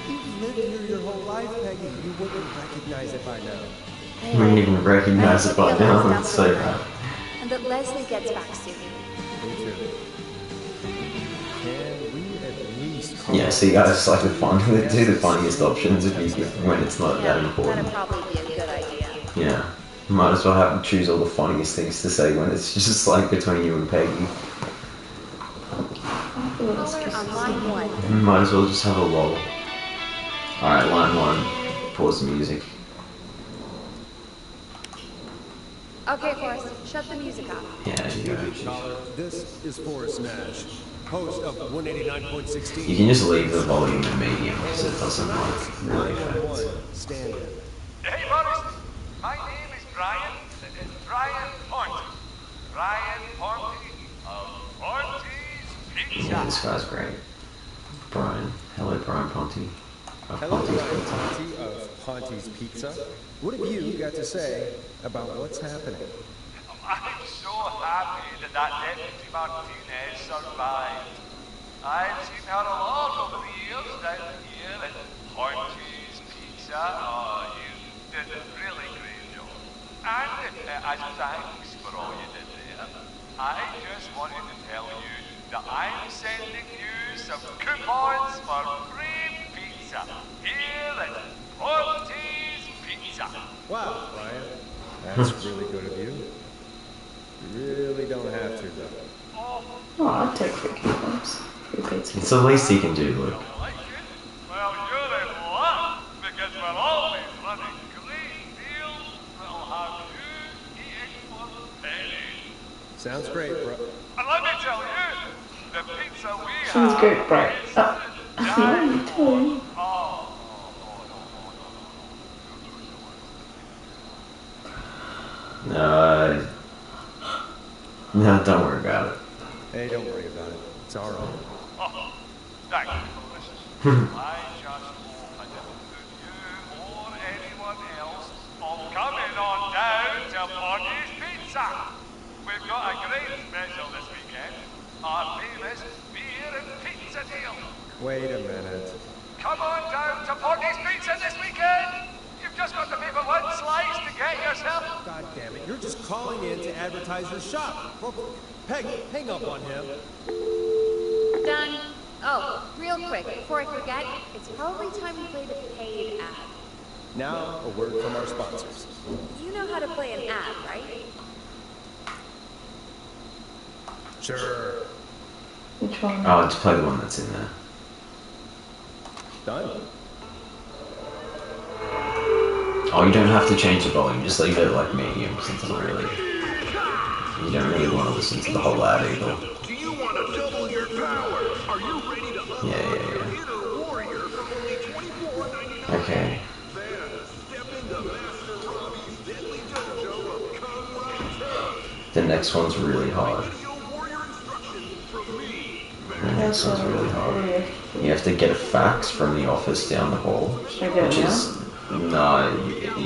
You've lived here your whole life, Peggy. You wouldn't recognize it by now. You wouldn't even recognize it by now. That's so bad. And that Leslie gets back soon. Me too. Can we at least call Yeah, see, that's like the fun. Do the funniest options if you when it's not that important. That'd probably be a good idea. Yeah, might as well have choose all the funniest things to say when it's just like between you and Peggy. Caller on line 1. Might as well just have a lol. Alright, line 1. Pause the music. Okay, Forrest, shut the music off. Yeah, you go. caller? This is Forrest Nash, host of 189.16. You can just leave the volume in medium because it doesn't like really affect. Stand in. Hey, Boris. My name is Brian. Brian Ponty. Brian Ponty of Ponty's Pizza. Yeah, this guy's great. Brian. Hello, Brian Ponty. Of Hello, Ponty's Brian Pizza. Ponty of Ponty's Pizza. What have you got to say about what's happening? I'm so happy that Deputy Martinez survived. I've seen her a lot over the years down here at Ponty's Pizza. Oh, you did a really great job. And as thanks for all you did there, I just wanted to tell you that I'm sending you some coupons for free pizza here at Ponty's Pizza. Wow, Brian. That's really good of you. You really don't have to, though. Oh, I'd take free coupons. Free pizza. It's the least he can do, look. Like it? Well, you're in luck, because we're always running great deals that'll have you eating for pennies. Sounds great, bro. And let me tell you, the pizza we Sounds have good, right? is Let me tell you. No, don't worry about it. Hey, don't worry about it. It's our own. Thank you, delicious. I just hope I didn't put you or Wait a minute. Come on down to Porky's Pizza this weekend. You've just got to pay for one slice to get yourself. God damn it, you're just calling in to advertise your shop. Well, Peg, hang up on him. Done. Oh, real quick, before I forget, it's probably time we play the paid ad. Now, a word from our sponsors. You know how to play an ad, right? Sure. Which one? Oh, just play the one that's in there. Done. Oh, you don't have to change the volume, just leave it like medium, since it's really... You don't really want to listen to the whole ad either. Do you want to double your power? Are you ready to unlock your inner warrior for only $24.99? Okay. Then step into Master Robbie's deadly dojo of karate. The next one's really hard. Video warrior instructions from me. The next one's really hard. You have to get a fax from the office down the hall, Should I get which it is... No,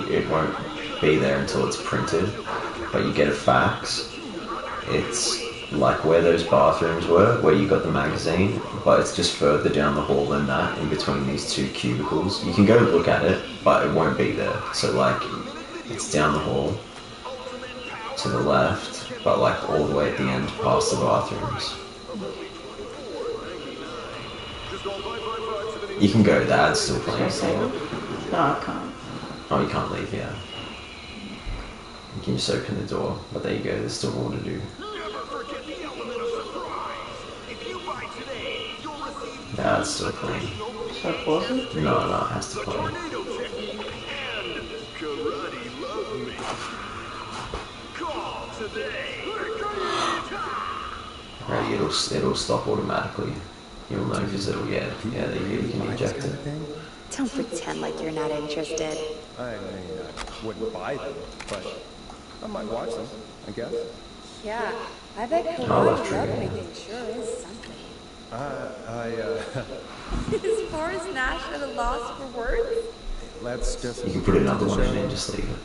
it won't be there until it's printed, but you get a fax. It's like where those bathrooms were, where you got the magazine, but it's just further down the hall than that, in between these two cubicles. You can go look at it, but it won't be there. So like, it's down the hall, to the left, but like all the way at the end, past the bathrooms. You can go, the ad's still playing. No, I can't. Oh, you can't leave, yeah. You can just open the door, but there you go, there's still more to do. The ad's still playing. Should I pause it? No, it has to play. Ready, it'll stop automatically. You'll know because it'll get, yeah, there you can eject it. Don't pretend like you're not interested. I mean, I wouldn't buy them, but I might watch them, I guess. Yeah, I bet Oh, karate that's true, love yeah. making sure is something. Is Forrest Nash at a loss for words? Let's just... You can put another one in and just leave it.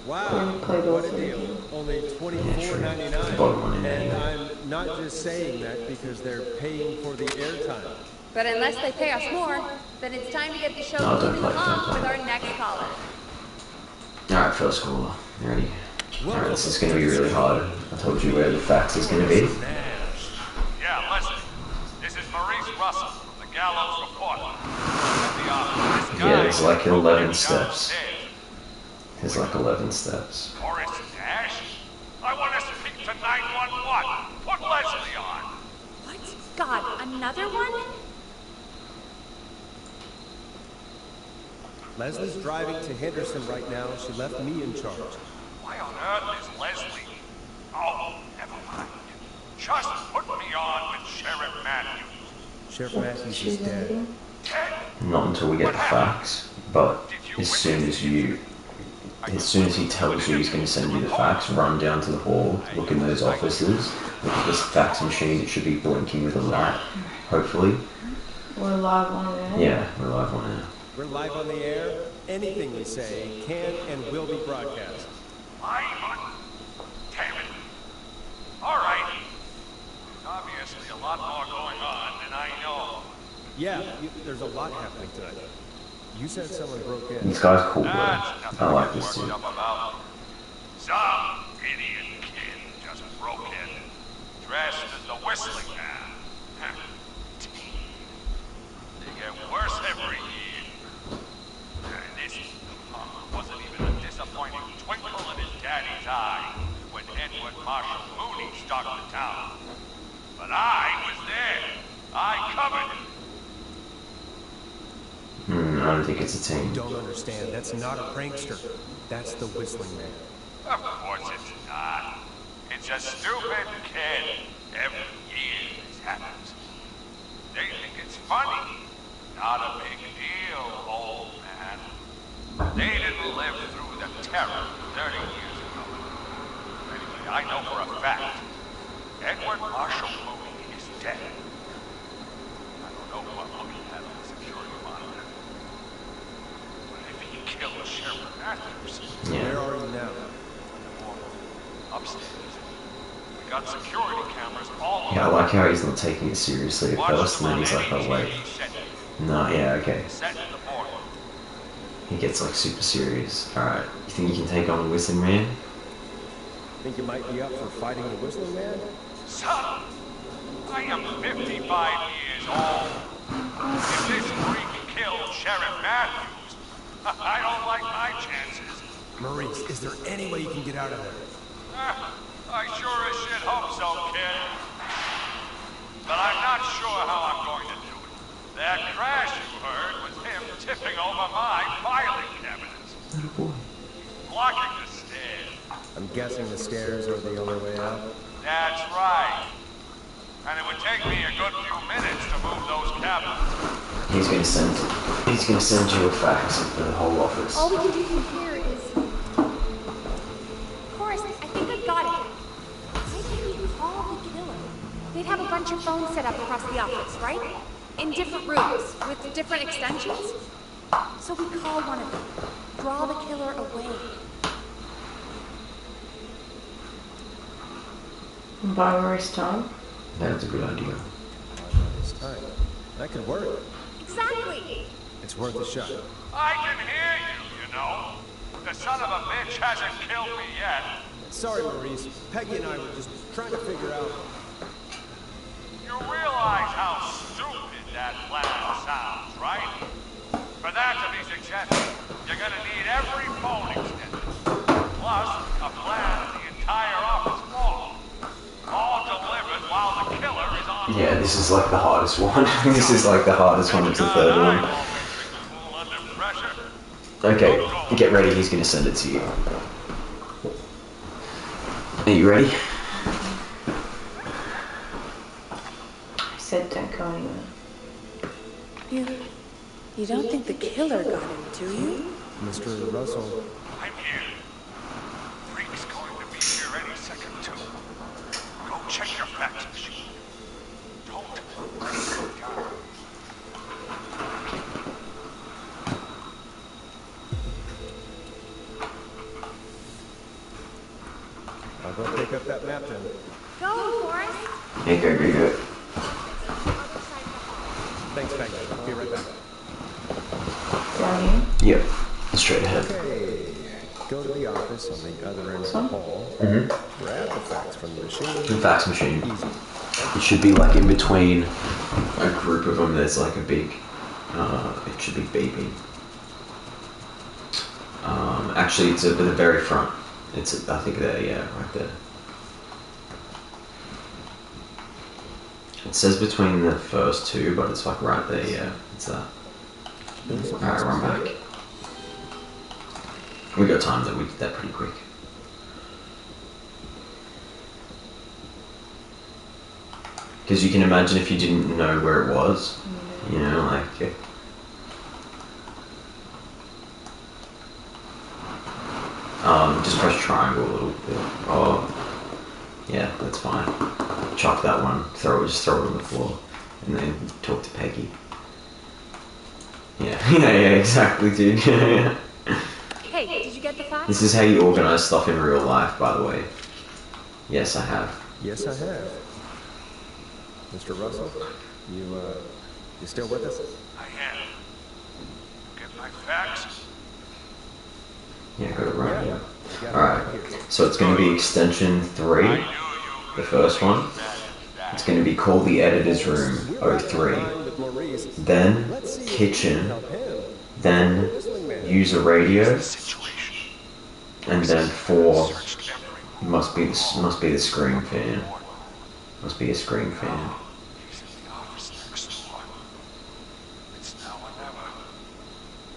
Wow, what a deal. Only $24.99. Bottom one in there, And yeah. I'm not just saying that because they're paying for the airtime. But unless they pay us more, then it's time to get the show No, don't moving play it, don't along play with it. our next caller. Alright, first caller. You ready? Alright, this is going to be really hard. I told you where the fax is going to be. Yeah, listen. This is Maurice Russell from the Gallows Report. At the office. This Yeah, guy there's like 11 broke down steps. stairs. There's like 11 steps. Forrest Nash? I want to speak to 911. Put Leslie on. What? God, another one? Leslie's driving to Henderson right now. She left me in charge. Why on earth is Leslie? Oh, never mind. Just put me on with Sheriff Matthews. Sheriff Matthews is dead. Dead? Not until we get the fax, but as soon as he tells you he's going to send you the fax, run down to the hall, look in those offices, look at this fax machine, it should be blinking with a light, hopefully. We're live on it. Yeah, we're live on it. We're live on the air. Anything we say can and will be broadcast. Live on? Damn it. All right. There's obviously a lot more going on than I know. Yeah, there's a lot happening tonight. You said someone broke in. This guy's cool, That's though. nothing I like to this get dude. worked up about. Some idiot kid just broke in, dressed as the Whistling Man. They get worse every year. And this punk wasn't even a disappointing twinkle in his daddy's eye when Edward Marshall Mooney stalked the town. But I was there. I covered him. I don't think it's a team. You don't understand. That's not a prankster. That's the Whistling Man. Of course it's not. It's a stupid kid. Every year this happens. They think it's funny. Not a big deal, old man. They didn't live through the terror 30 years ago. Anyway, I know for a fact, Edward Marshall Mooney is dead. I don't know who I'm looking at on the security monitor. But if he killed Sheriff Matthews, Yeah. Where are you now? upstairs. We Got security cameras all over. Yeah, I like how he's not taking it seriously at first, and then he's like, oh wait. No, yeah, okay. Set in the morning. He gets like super serious. Alright, you think you can take on the Whistling Man? Think you might be up for fighting the Whistling Man? Son, I am 55 years old. If this freak killed Sheriff Matthews, I don't like my chances. Maurice, is there any way you can get out of there? I sure as shit hope so, kid. But I'm not sure how I'm going to do it. That crash you heard was him tipping over my filing cabinets. Blocking the stairs. I'm guessing the stairs are the only way out. That's right. And it would take me a good few minutes to move those cabinets. He's gonna send you a fax of the whole office. All we can do from here is... Forrest, I think I've got it. Why can't we call the killer? They'd have a bunch of phones set up across the office, right? In different rooms, with different extensions. So we call one of them. Draw the killer away. Buy Maurice time? That's a good idea. This time. That could work. Exactly! It's worth a shot. I can hear you, you know. The son of a bitch hasn't killed me yet. Sorry, Maurice. Peggy and I were just trying to figure out... You realize how stupid that plan sounds, right? For that to be successful, you're gonna need every phone extension. Plus, a plan of the entire office floor. All delivered while the killer is on... Yeah, this is like the hardest one. This is like the hardest one. It's the third one. Okay, get ready. He's gonna send it to you. Are you ready? I said don't go anywhere. You don't think the killer got him, do you? Mr. Russell. I'm here. Freak's going to be here any second, too. Go check your fax machine. Don't let it go down. I'll go pick up that map then. Go, Forrest! Yeah, go. Thanks, Peggy. I'll be right back. Down here? Yep, straight ahead. Okay. Go to the office on the other end of the hall. Grab the fax from the machine. The fax machine. It should be like in between a group of them. There's like a big. It should be beeping. Actually, it's at the very front. It's I think there, yeah, right there. It says between the first two, but it's like right there, yeah. It's that. Alright, run back. We got time though, we did that pretty quick. Because you can imagine if you didn't know where it was, you know, like... just press triangle a little bit. Oh, yeah, that's fine. Chuck that one, just throw it on the floor, and then talk to Peggy. Yeah, yeah, exactly, dude. Hey, did you get the fax? This is how you organize stuff in real life, by the way. Yes, I have. Yes, I have. Mr. Russell, you still with us? I am. Get my fax? Yeah, got it right here. Alright, so it's going to be extension 3, the first one. It's going to be called the editor's room 03. Then kitchen. Then user radio. And then 4 must be the screen fan. Must be a screen fan. He's in the office next door. It's now or never.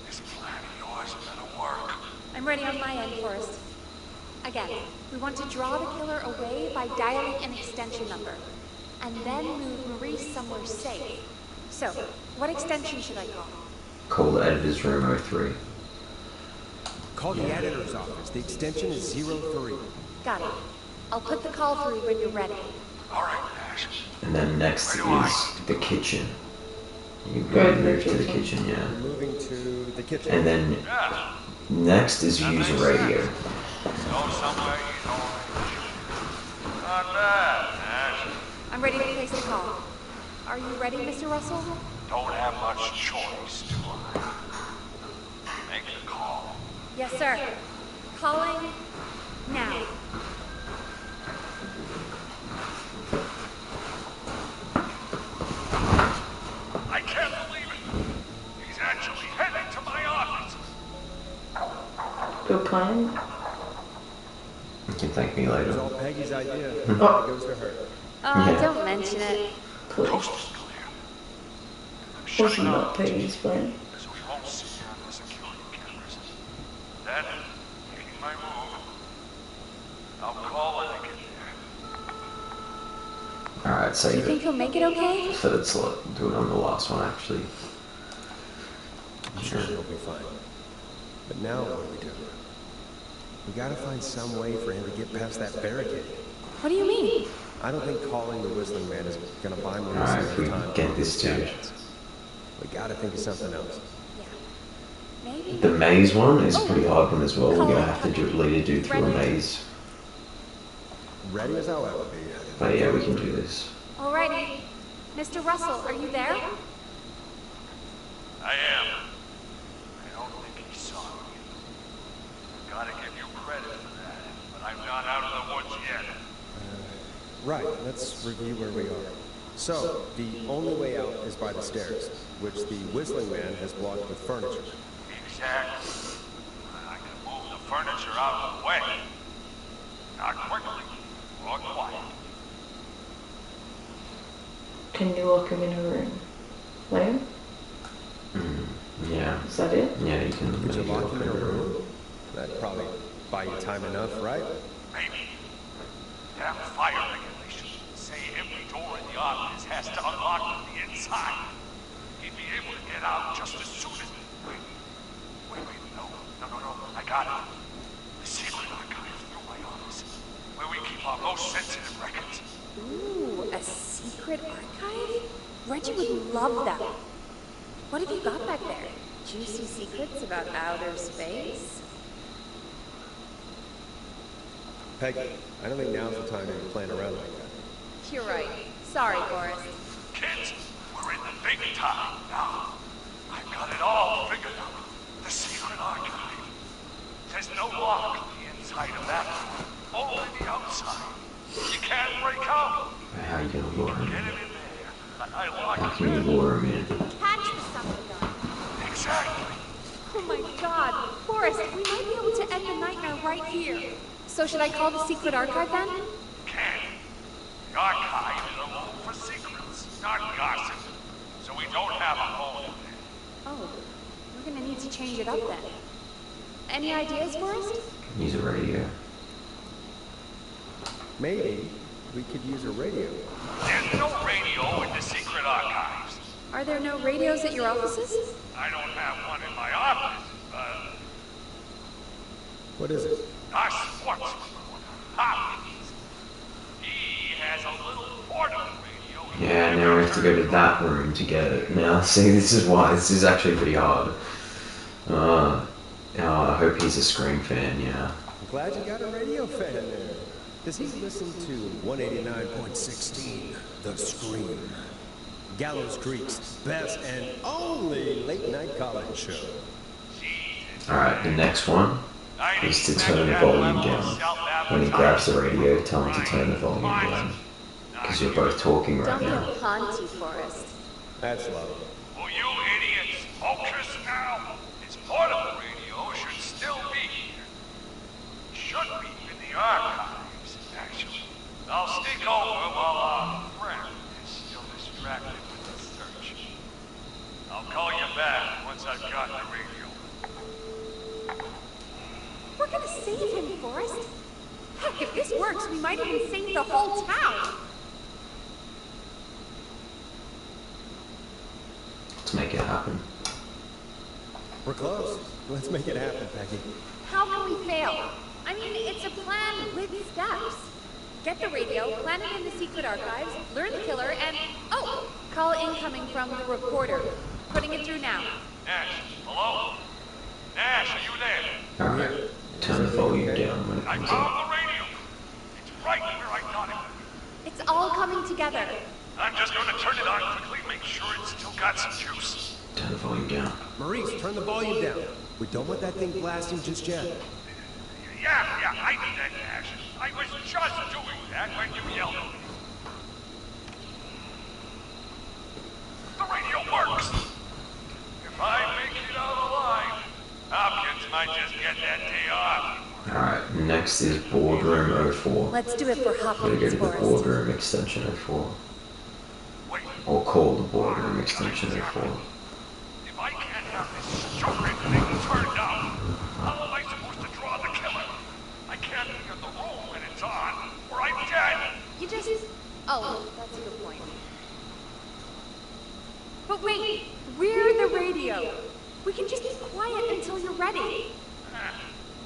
This plan of yours better work. I'm ready on my end, Forrest. Again, we want to draw the killer away by dialing an extension number, and then move Maurice somewhere safe. So, what extension should I call? Call the editor's room 03. Call the editor's office. The extension is 03. Got it. I'll put the call through when you're ready. All right, Nash. And then next is the kitchen. You go move to the kitchen, yeah. Moving to the kitchen. And then next is user radio. Go somewhere you know. Not bad. I'm ready to place the call. Are you ready, Mr. Russell? Don't have much choice, do I? Make the call. Yes, sir. Calling now. I can't believe it. He's actually heading to my office. Good plan. You can thank me It was later. all Peggy's idea. It Oh, goes to her. Oh, Yeah. don't mention it. please. Coast is clear. I'm Was shutting not off Peggy's plan. so we won't see her on the security cameras. Then, making my move, I'll call it again. Alright, Do save you think it. he'll make it okay? Third slot. Do it on the last one, actually. I'm sure it'll be fine. But now what do we do? We gotta find some way for him to get past that barricade. What do you mean? I don't think calling the Whistling Man is gonna buy me Alright, if we time. get this dude. We gotta think of something else. Yeah. Maybe. The maze one is a pretty hard one as well. We're gonna have to lead a dude through a maze. Ready as I'll ever be. But yeah, we can do this. Alrighty. Mr. Russell, are you there? I am. I don't think he saw me. Gotta give you credit for that, but I'm not out of the woods yet. Right, let's review where we are. So, the only way out is by the stairs, which the Whistling Man has blocked with furniture. Exactly. I can move the furniture out of the way. Not quickly, or quietly. Can you lock him in a room? Liam? Yeah. Is that it? Yeah, you can Could you maybe lock lock him in a it around. room? That'd probably buy you time enough, right? Maybe. Damn fire regulations say every door in the office has to unlock from the inside. He'd be able to get out just as soon as... Wait, no, I got it. The secret archive through my office, where we keep our most sensitive records. Ooh, a secret archive? Reggie would love that. What have you got back there? Juicy secrets about outer space? Peggy, I don't think now's the time to be playing around like that. You're right. Sorry, Forrest. Kids, we're in the big time now. I've got it all figured out. The secret archive. There's no lock on the inside of that door, only the outside. You can't break out. How are you gonna lure him Get in? him in there, and I lock How him can you in. lure him in? Catch the sucker gun. Exactly. Oh my god. Forrest, we might be able to end the nightmare right here. So should I call the secret archive then? Can. The archive is a room for secrets, not gossip. So we don't have a home in there. Oh, we're gonna need to change it up then. Any ideas, Forrest? Use a radio. Maybe we could use a radio. There's no radio in the secret archives. Are there no radios at your offices? I don't have one in my office, but What is it? our sports reporter, Hopkins, he has a little portable radio. Yeah, now we have to go to that room to get it. Now, see, this is why. This is actually pretty hard. I hope he's a Scream fan, yeah. I'm glad you got a radio fan there. Does he listen to 189.16, The Scream? Gallows Creek's best and only late-night college show. Alright, the next one is to turn the volume down. When he grabs the radio, tell him to turn the volume down. Because you're both talking right Don't be now. a pansy, Forrest. That's lovely. Will you idiots focus now? His portable radio should still be here. It should be in the archives, actually. I'll sneak over while our friend is still distracted with the search. I'll call you back once I've got the radio. We're gonna save him, Forrest. Heck, if this works, we might even save the whole town. Let's make it happen. We're close. Let's make it happen, Peggy. How can we fail? I mean, it's a plan with steps. Get the radio, plant it in the secret archives, learn the killer, and... Oh! Call incoming from the reporter. Putting it through now. Nash, hello? Nash, are you there? Alright, turn the volume down when it I comes found up. the radio. It's right where I thought it would be. It's all coming together. I'm just gonna turn it on quickly, make sure it's still got some juice. Turn the volume down. Maurice, turn the volume down. We don't want that thing blasting just yet. Yeah, I knew that, Ash. I was just doing that when you yelled at me. The radio works! If I make it out alive, Hopkins might just get that day off. Alright, next is Boardroom 04. Let's do it for Gotta go Hopkins to the Forest. Boardroom Extension 04. Or call the Boardroom Extension 04. If I can't have this stupid thing turned on, how am I supposed to draw the killer? I can't be in the room when it's on, or I'm dead. You just... Oh, that's a good point. But wait, we're the radio. We can just be quiet until you're ready.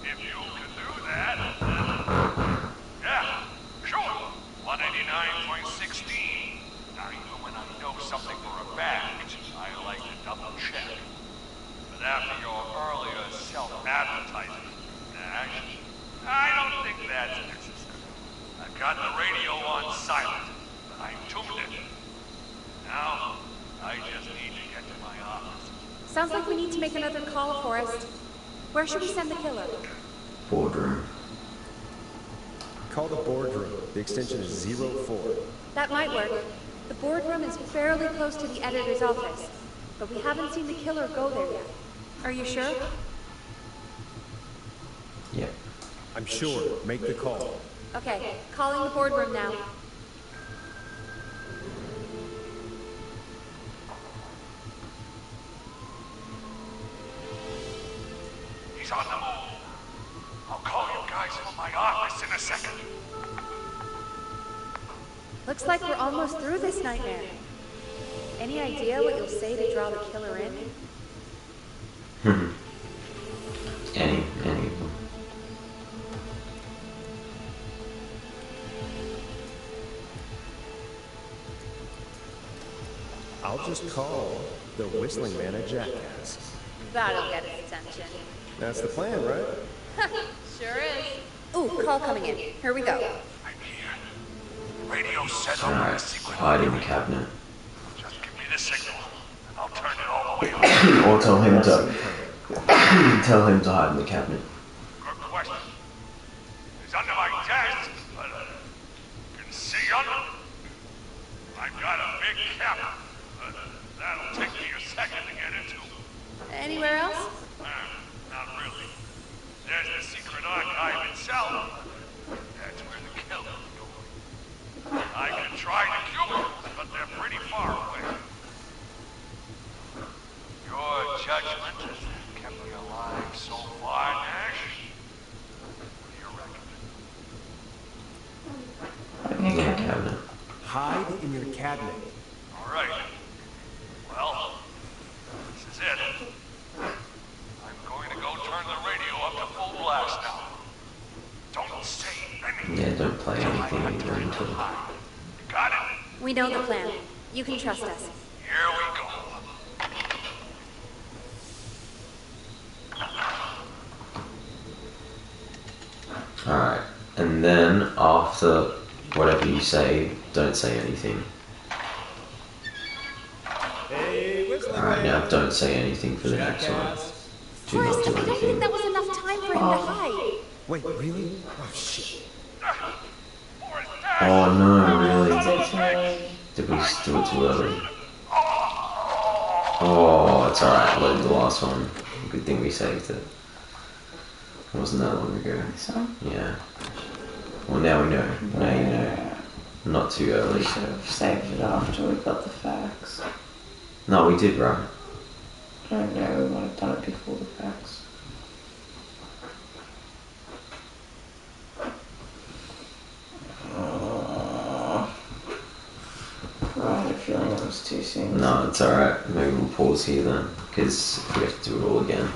If you can do that. Yeah, sure. 189.16. Now, even when I know something for a fact, I like to double check. But after your earlier self-advertising, Nash, I don't think that's necessary. I've got the radio on silent, but I tuned it. Now, I just need to get to my office. Sounds like we need to make another call, Forrest. Where should we send the killer? Boardroom. Call the boardroom. The extension is 04. That might work. The boardroom is fairly close to the editor's office, but we haven't seen the killer go there yet. Are you sure? Yep. I'm sure. Make the call. Okay, calling the boardroom now. He's on the move. I'll call you guys from my office in a second. Looks like we're almost through this nightmare. Any idea what you'll say to draw the killer in? Any of them. I'll just call the whistling man a jackass. That'll get his attention. That's the plan, right? Sure is. Ooh, call coming in. Here we go. I'm here. Radio set up Alright, a secret. hide in the cabinet. Just give me the signal, and I'll turn it all the way on. Or tell him to hide in the cabinet. Good question. It's under my desk, but can see under. I've got a big cap, but that'll take me a second to get into. Anywhere else? Not really. There's the secret archive itself. That's where the killer's going. I can try the cubicles, but they're pretty far away. Your judgment has kept me alive so far, Nash. What do you reckon? In the cabinet. Hide in your cabinet. All right. Well, this is it. I'm going to go turn the radio up to full blast now. Don't say anything. Yeah, don't play anything either until... Got it? We know the plan. You can trust us. Here we go. Alright, and then after whatever you say, don't say anything. Hey, whistling Alright, man. now don't say anything for the next one. Jackass. Do not Forrest, do I don't think anything. that was enough time for him to hide. Wait, really? Oh, shit. Oh no, really? Ridiculous. Did we do it too early? Oh, it's alright, load the last one. Good thing we saved it. It wasn't that long ago. So? Yeah. Well, now we know. Now you know. Not too We early. should have saved it after we got the facts. No, we did, right? I don't know, we might have done it before the facts. I had a feeling it was too soon. No, it's alright. Maybe we'll pause here then. Because we have to do it all again.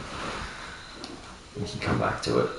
We can come back to it.